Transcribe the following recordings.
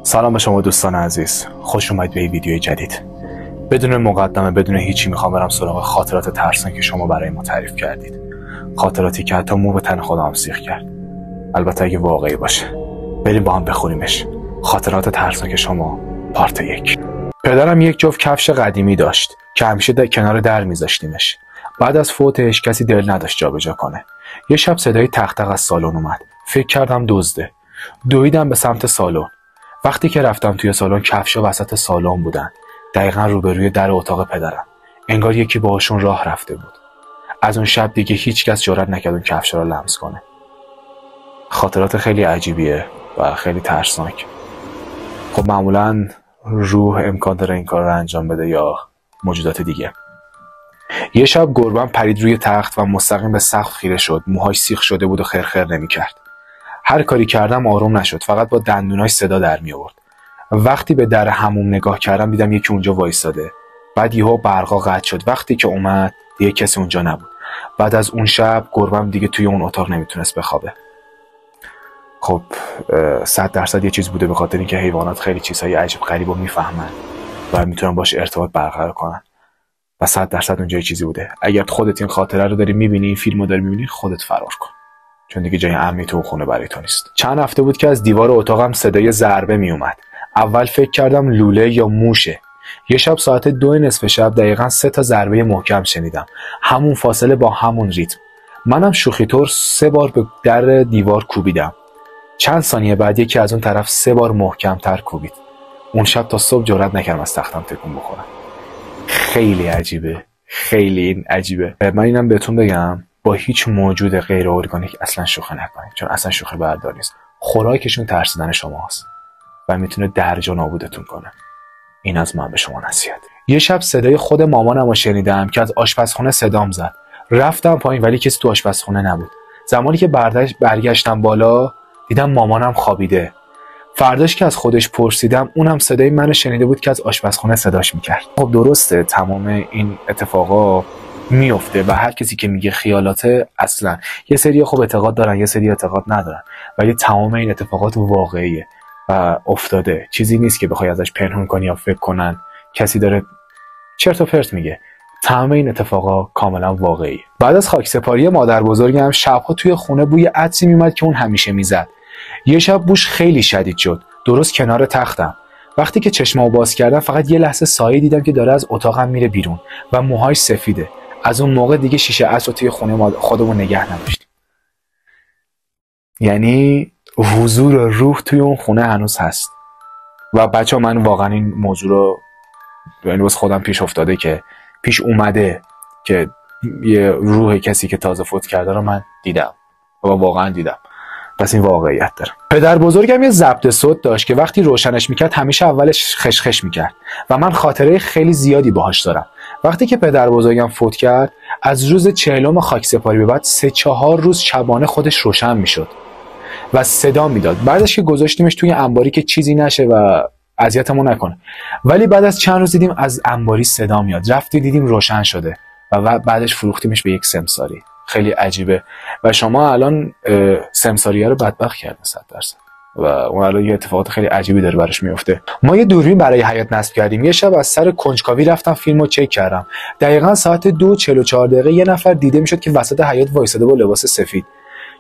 سلام به شما دوستان عزیز، خوش اومد به این ویدیو جدید. بدون مقدمه، بدون هیچی میخوام برم سراغ خاطرات ترسناکی که شما برای ما تعریف کردید. خاطراتی که حتی مو به تن خودم سیخ کرد. البته اگه واقعی باشه. بریم با هم بخونیمش. خاطرات ترسناک شما پارت 1. پدرم یک جفت کفش قدیمی داشت که همیشه کنار در میذاشتیمش. بعد از فوتش کسی دل نداشت جابجا کنه. یه شب صدای تق تق از سالن اومد. فکر کردم دزده. دویدم به سمت سالن. وقتی که رفتم توی سالن، کفشا وسط سالن بودن، دقیقا روبروی در اتاق پدرم. انگار یکی باهاشون راه رفته بود. از اون شب دیگه هیچ کس جرئت نکرد اون کفشا رو لمس کنه. خاطرات خیلی عجیبیه و خیلی ترسناک. خب معمولا روح امکان داره این کار رو انجام بده یا موجودات دیگه. یه شب گربه‌ام پرید روی تخت و مستقیم به سقف خیره شد. موهاش سیخ شده بود و خرخر نمی‌کرد. هر کاری کردم آروم نشد، فقط با دندوناش صدا در می آورد. وقتی به در حموم نگاه کردم دیدم یکی اونجا وایساده. بعد یهو برقا قطع شد. وقتی که اومد دیگه کسی اونجا نبود. بعد از اون شب گربه‌ام دیگه توی اون اتاق نمیتونست بخوابه. خب 100% یه چیز بوده، به خاطر اینکه حیوانات خیلی چیزهای عجیب غریبو میفهمن و میتونن باش ارتباط برقرار کنن. و 100% اونجا یه چیزی بوده. اگر خودت این خاطره رو داری میبینی، این فیلمو داری میبینی، خودت فرار کن. چون دیگه جای امنی تو خونه برای تو نیست. چند هفته بود که از دیوار اتاقم صدای ضربه می اومد. اول فکر کردم لوله یا موشه. یه شب ساعت 2 نصف شب دقیقاً 3 تا ضربه محکم شنیدم. همون فاصله با همون ریتم. منم شوخی طور 3 بار به در دیوار کوبیدم. چند ثانیه بعد یکی از اون طرف 3 بار محکم‌تر کوبید. اون شب تا صبح جرئت نکردم از تختم تکون بخورم. خیلی عجیبه. خیلی عجیبه. من اینم بهتون بگم، با هیچ موجود غیر ارگانیک اصلا شوخی نکنید، چون اصلا شوخی بردار نیست. خوراکشون ترسیدن شماست و میتونه درجا نابودتون کنه. این از من به شما نصیحت. یه شب صدای خود مامانم رو شنیدم که از آشپزخونه صدام زد. رفتم پایین ولی کسی تو آشپزخونه نبود. زمانی که برگشتم بالا دیدم مامانم خوابیده. فرداش که از خودش پرسیدم اونم صدای منو شنیده بود که از آشپزخونه صداش میکرد. خب درسته، تمام این اتفاقا میفته و هر کسی که میگه خیالاته، اصلا یه سری خب اعتقاد دارن، یه سری اعتقاد ندارن، ولی تمام این اتفاقات واقعیه و افتاده. چیزی نیست که بخوای ازش پنهون کنی یا فکر کنن کسی داره چرت و پرت میگه. تمام این اتفاقا کاملا واقعیه. بعد از خاکسپاری مادر بزرگم شبها توی خونه بوی عطری میومد که اون همیشه میزد. یه شب بوش خیلی شدید شد، درست کنار تختم. وقتی که چشمامو باز کردم فقط یه لحظه سایه دیدم که داره از اتاقم میره بیرون و موهاش سفیده. از اون موقع دیگه شیشه عطر توی خونه خودمون نگه نداشتیم. یعنی حضور روح توی اون خونه هنوز هست. و بچه من واقعا این موضوع رو یعنی خودم پیش افتاده که پیش اومده که یه روح کسی که تازه فوت کرده رو من دیدم و واقعا دیدم. پس این واقعیت داره. پدر بزرگم یه ضبط صوت داشت که وقتی روشنش میکرد همیشه اولش خشخش میکرد و من خاطره خیلی زیادی باهاش دارم. وقتی که پدر بزرگم فوت کرد از روز 40 خاکسپاری به بعد 3-4 روز شبانه خودش روشن میشد و صدا میداد. بعدش که گذاشتیمش توی انباری که چیزی نشه و اذیتمون نکنه، ولی بعد از چند روز دیدیم از انباری صدا میاد. رفتی دیدیم روشن شده و بعدش فروختیمش به یک سمساری. خیلی عجیبه و شما الان سمساریه رو بدبخت کردین 100% و اون الان یه اتفاقات خیلی عجیبی داره براش میفته. ما یه دوربین برای حیاط نصب کردیم. یه شب از سر کنجکاوی رفتم فیلمو چک کردم. دقیقاً ساعت 2:44 یه نفر دیده میشد که وسط حیاط وایساده با لباس سفید.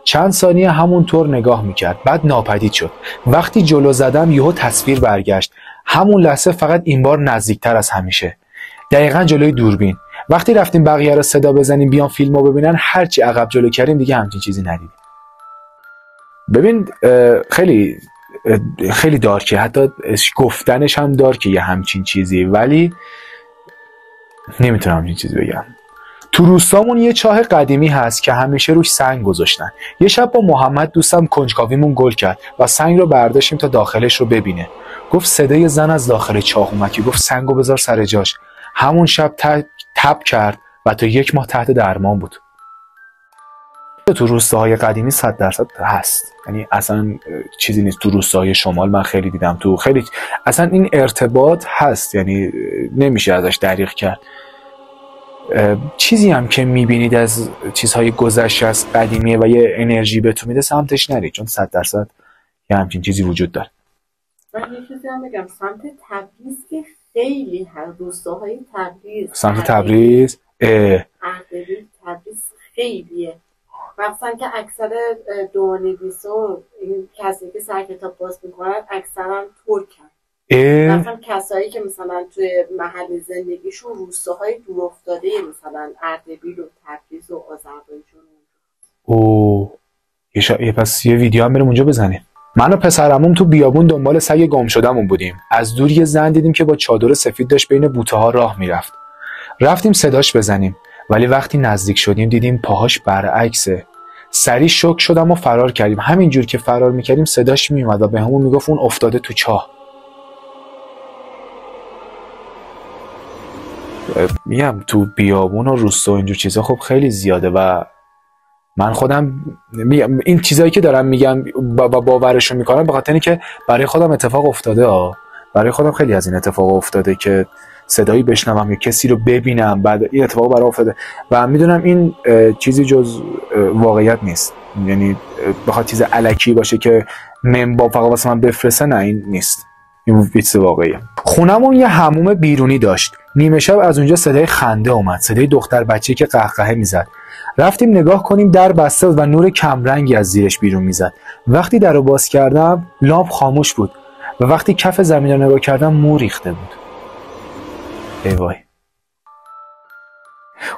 چند ثانیه همونطور نگاه میکرد، بعد ناپدید شد. وقتی جلو زدم یهو تصویر برگشت. همون لحظه فقط این بار نزدیکتر از همیشه. دقیقاً جلوی دوربین. وقتی رفتیم بقیه رو صدا بزنیم بیان فیلمو ببینن، هرچی عقب جلو کردیم دیگه همچین چیزی ندیدیم. ببین خیلی دارکه، حتی گفتنش هم دارکه یه همچین چیزی، ولی نمیتونم همچین چیزی بگم. تو روستامون یه چاه قدیمی هست که همیشه روش سنگ گذاشتن. یه شب با محمد دوستم کنجکاویمون گل کرد و سنگ رو برداشتیم تا داخلش رو ببینه. گفت صدای زن از داخل چاه اومد که گفت سنگو بذار سر جاش. همون شب تب کرد و تا 1 ماه تحت درمان بود. تو روستاهای قدیمی 100% هست، یعنی اصلا چیزی نیست. تو روستاهای شمال من خیلی دیدم، تو خیلی اصلا این ارتباط هست، یعنی نمیشه ازش دریغ کرد. چیزی هم که میبینید از چیزهای گذشته از قدیمیه و یه انرژی بهتون میده، سمتش نرید، چون 100% یه همچین چیزی وجود داره. من یه چیزی هم بگم، سمت تبریز که خیلی هر روستاهای تبریز، سمت تبریز اردبیل تبریز خیلیه، مخصوصا که اکثر دونویسا این کسی که سر کتاب باز میکنن اکثرا ترکن. مثلا کسایی که مثلا توی محل زندگیشون روستاهای دورافتاده مثلا اردبیل و تبریز و آذربایجان. پس یه ویدیو هم بریم اونجا بزنیم. من و پسرعموم تو بیابون دنبال سگ گم شدهمون بودیم. از دور یه زن دیدیم که با چادر سفید داشت بین بوته ها راه میرفت. رفتیم صداش بزنیم، ولی وقتی نزدیک شدیم دیدیم پاهاش برعکسه. سریع شوک شدم و فرار کردیم. همینجور که فرار میکردیم صداش میومد و بهمون میگفت اون افتاده تو چاه. میگم تو بیابون و روستا و اینجور چیزا خب خیلی زیاده و من خودم این چیزایی که دارم میگم باورشو میکنم به خاطر اینکه برای خودم اتفاق افتاده. برای خودم خیلی از این اتفاق افتاده که صدایی بشنوم یا کسی رو ببینم بعد این اتفاق برام افتاده و میدونم این چیزی جز واقعیت نیست. یعنی بخواد چیز الکی باشه که فقط واسه من بفرسته، نه این نیست، این چیز واقعیه. خونمون یه حموم بیرونی داشت. نیمه شب از اونجا صدای خنده اومد، صدای دختر بچه‌ای که قهقهه میزد. رفتیم نگاه کنیم، در بسته و نور کمرنگی از زیرش بیرون میزد. وقتی درو باز کردم لامپ خاموش بود و وقتی کف زمین رو نگاه کردم مو ریخته بود. ای وای.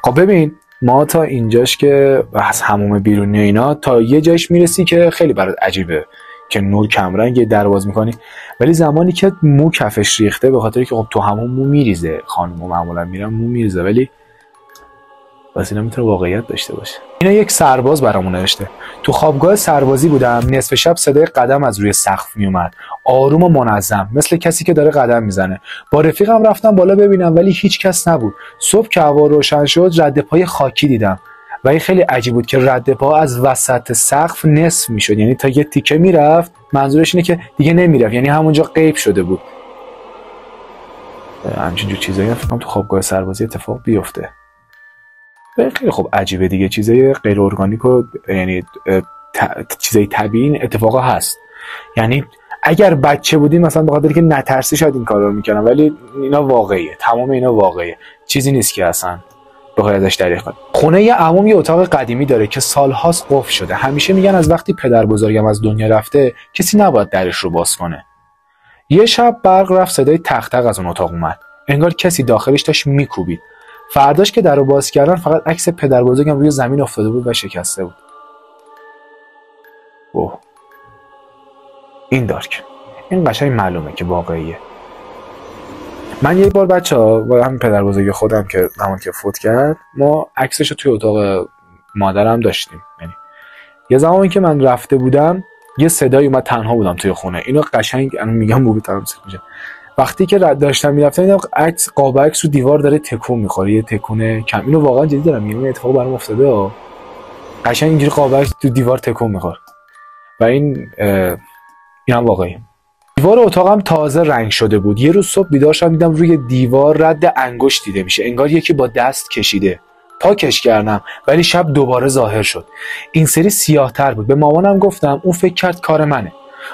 خب ببین ما تا اینجاش که از حموم بیرونی اینا تا یه جایش میرسی که خیلی برات عجیبه که نور کمرنگ در باز میکنی، ولی زمانی که مو کفش ریخته به خاطر که خب تو همون مو میریزه، خانم‌ها معمولا میرن مو میریزه، ولی واسه اینا میتونه واقعیت داشته باشه. اینا یک سرباز برامون نوشته. تو خوابگاه سربازی بودم، نصف شب صدای قدم از روی سقف میومد، آروم و منظم مثل کسی که داره قدم میزنه. با رفیقم رفتم بالا ببینم ولی هیچ کس نبود. صبح که هوا روشن شد رد پای خاکی دیدم و این خیلی عجیب بود که رد پا از وسط سقف نصف میشد، یعنی تا یه تیکه میرفت، منظورش اینه که دیگه نمیرفت، یعنی همونجا غیب شده بود. همچین جور چیزایی فکر کنم تو خوابگاه سربازی اتفاق بیفته. خیلی خب عجیبه دیگه، چیزای غیر ارگانیک و یعنی چیزای طبیعی اتفاقا هست. یعنی اگر بچه بودیم مثلا به خاطر که نترسی شاید این کارا رو میکنم، ولی اینا واقعیه، تمام اینا واقعیه، چیزی نیست که اصلا بخوای ازش تعریف کنی. خونه یه عموم یه اتاق قدیمی داره که سالهاست قفل شده. همیشه میگن از وقتی پدر بزرگم از دنیا رفته کسی نباید درش رو باز کنه. یه شب برق رفت، صدای تق تق از اون اتاق اومد، انگار کسی داخلش داشت میکوبید. فرداش که درو باز کردن فقط عکس پدر بزرگم روی زمین افتاده بود و شکسته بود. اوه. این دارک، این قشنگ معلومه که واقعیه. من یه بار بچه‌ها با همین پدر بزرگ خودم که همون که فوت کرد، ما عکسشو توی اتاق مادرم داشتیم. یعنی یه زمانی که من رفته بودم یه صدایی اومد، تنها بودم توی خونه. اینو قشنگ میگم بوبی تمثیل میشه. وقتی که داشتم میرفتم دیدم عکس، قاب عکس رو دیوار داره تکون میخوره، یه تکونه کم. اینو واقعا جدی دارم میگم، این اتفاق برام افتاده. قشنگ اینجوری قاب عکس تو دیوار تکون میخوره و این هم واقعی. دیوار اتاقم تازه رنگ شده بود. یه روز صبح بیدار شدم دیدم روی دیوار رد انگشت دیده میشه، انگار یکی با دست کشیده. پاکش کردم ولی شب دوباره ظاهر شد. این سری سیاه‌تر بود. به مامانم گفتم، اون فکر کرد کار منه.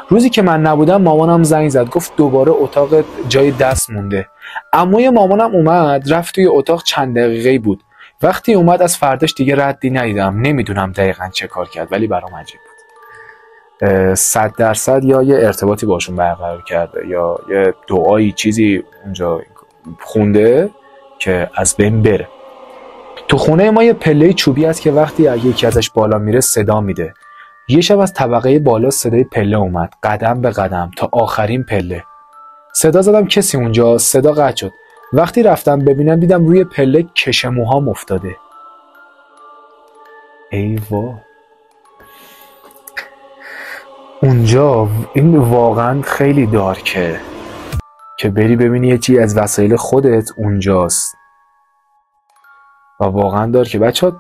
روزی که من نبودم مامانم زنگ زد، گفت دوباره اتاق جای دست مونده. عموی مامانم اومد، رفت توی اتاق، چند دقیقه‌ای بود. وقتی اومد از فرداش دیگه ردی ندیدم. نمیدونم دقیقاً چه کار کرد ولی برام عجیب بود. 100% یا یه ارتباطی باشون برقرار کرده یا یه دعایی چیزی اونجا خونده که از بین بره. تو خونه ما یه پله چوبی هست که وقتی یکی ازش بالا میره صدا میده. یه شب از طبقه بالا صدای پله اومد، قدم به قدم تا آخرین پله. صدا زدم کسی اونجا، صدا قطع شد. وقتی رفتم ببینم دیدم روی پله کش موهام افتاده. ای وای. اونجا این واقعا خیلی دارکه که بری ببینی یه چیزی از وسایل خودت اونجاست و واقعا دارکه. بچه‌ها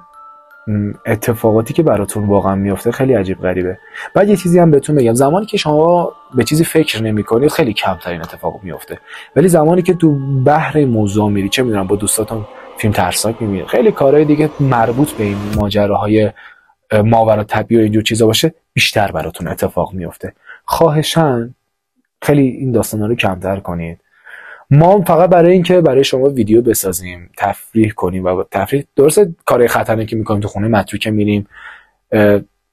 اتفاقاتی که براتون واقعا میفته خیلی عجیب غریبه. بعد یه چیزی هم بهتون بگم، زمانی که شما به چیزی فکر نمی‌کنید خیلی کمتر این اتفاق میفته، ولی زمانی که تو بحر موضوع میری، چه میدونم با دوستاتون فیلم ترسناک میبینید، خیلی کارهای دیگه مربوط به این ماجراهای ماورا طبیعی و اینجور چیزا باشه، بیشتر براتون اتفاق میفته. خواهشاً خیلی این داستانا رو کمتر کنید. ما فقط برای اینکه برای شما ویدیو بسازیم، تفریح کنیم و تفریح درسته کار خطرناکی میکنیم، تو خونه متروکه میریم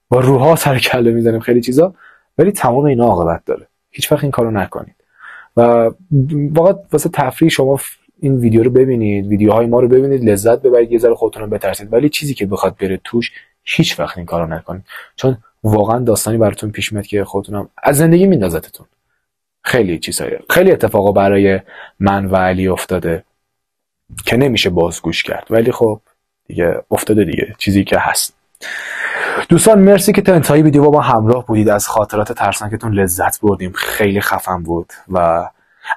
با روحا سر کله میزنیم خیلی چیزا، ولی تمام اینا عاقبت داره. هیچ وقت این کارو نکنید و واقعا واسه تفریح شما این ویدیو رو ببینید، ویدیوهای ما رو ببینید، لذت ببرید، یه ذره خودتون رو بترسید، ولی چیزی که بخواد بره توش هیچ وقت این کارو نکنید، چون واقعا داستانی براتون پیش میاد که خودتون هم از زندگی میندازتتون. خیلی چیزایی، خیلی اتفاقا برای من و علی افتاده که نمیشه بازگوش کرد، ولی خب دیگه افتاده دیگه، چیزی که هست. دوستان مرسی که تا انتهای ویدیو با ما همراه بودید. از خاطرات ترسناکتون لذت بردیم، خیلی خفن بود. و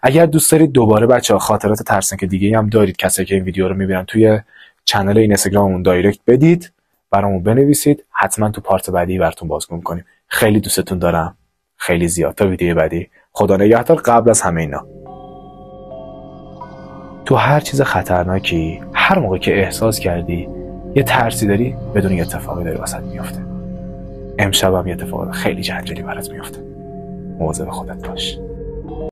اگر دوست دارید دوباره بچه‌ها خاطرات ترسناک دیگه هم دارید، کسایی که این ویدیو رو میبینن، توی چنل اینستاگراممون دایرکت بدید، برامون بنویسید، حتما تو پارت بعدی براتون بازگو می‌کنیم. خیلی دوستتون دارم، خیلی زیاد. تا ویدیو بعدی، خدا نگهدار. قبل از همه اینا، تو هر چیز خطرناکی، هر موقع که احساس کردی یه ترسی داری، بدون یه اتفاقی داره واسط میفته. امشب هم یه اتفاق خیلی جنجالی برات میفته. مواظب خودت باش.